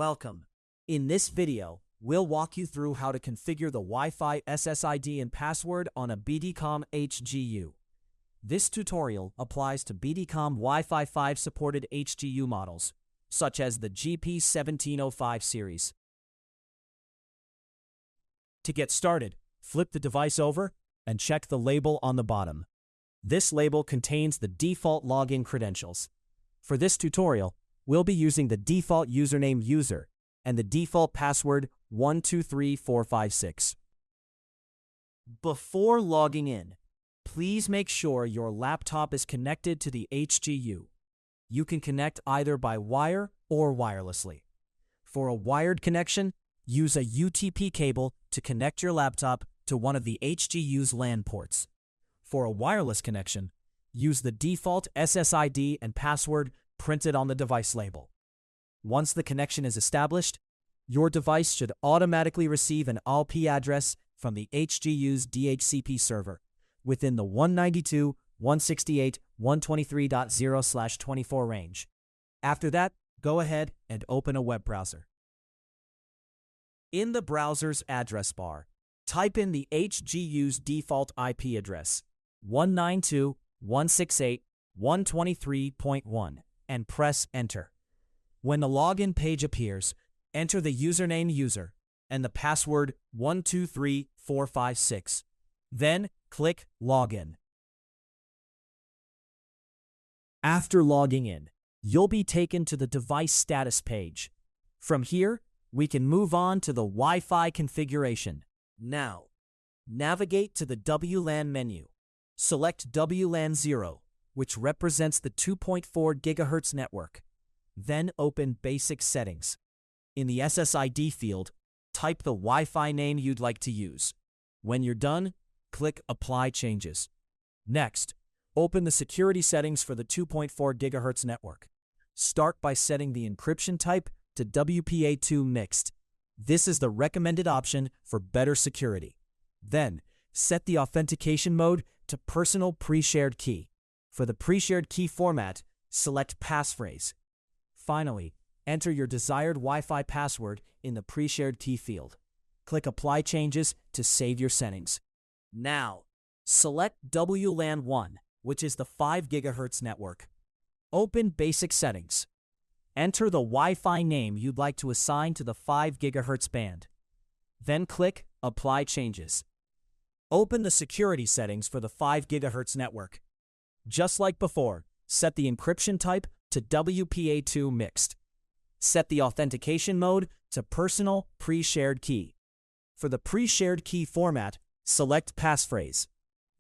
Welcome. In this video, we'll walk you through how to configure the Wi-Fi SSID and password on a BDCOM HGU. This tutorial applies to BDCOM Wi-Fi 5 supported HGU models, such as the GP1705 series. To get started, flip the device over and check the label on the bottom. This label contains the default login credentials. For this tutorial, we'll be using the default username user and the default password 123456. Before logging in, please make sure your laptop is connected to the HGU. You can connect either by wire or wirelessly. For a wired connection, use a UTP cable to connect your laptop to one of the HGU's LAN ports. For a wireless connection, use the default SSID and password printed on the device label. Once the connection is established, your device should automatically receive an IP address from the HGU's DHCP server within the 192.168.123.0/24 range. After that, go ahead and open a web browser. In the browser's address bar, type in the HGU's default IP address, 192.168.123.1, and press Enter. When the login page appears, enter the username user and the password 123456. Then click Login. After logging in, you'll be taken to the device status page. From here, we can move on to the Wi-Fi configuration. Now, navigate to the WLAN menu. Select WLAN 0, which represents the 2.4 GHz network. Then open Basic Settings. In the SSID field, type the Wi-Fi name you'd like to use. When you're done, click Apply Changes. Next, open the security settings for the 2.4 GHz network. Start by setting the encryption type to WPA2 Mixed. This is the recommended option for better security. Then, set the authentication mode to Personal Pre-Shared Key. For the pre-shared key format, select passphrase. Finally, enter your desired Wi-Fi password in the pre-shared key field. Click Apply Changes to save your settings. Now, select WLAN 1, which is the 5 GHz network. Open Basic Settings. Enter the Wi-Fi name you'd like to assign to the 5 GHz band. Then click Apply Changes. Open the security settings for the 5 GHz network. Just like before, set the encryption type to WPA2 Mixed. Set the authentication mode to Personal Pre-Shared Key. For the pre-shared key format, select passphrase.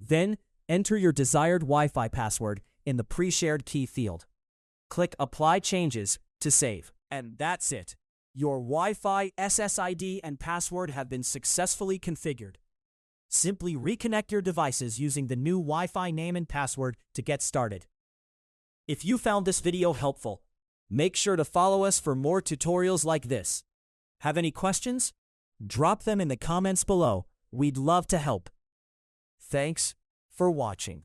Then, enter your desired Wi-Fi password in the pre-shared key field. Click Apply Changes to save. And that's it. Your Wi-Fi SSID and password have been successfully configured. Simply reconnect your devices using the new Wi-Fi name and password to get started. If you found this video helpful, make sure to follow us for more tutorials like this. Have any questions? Drop them in the comments below. We'd love to help. Thanks for watching.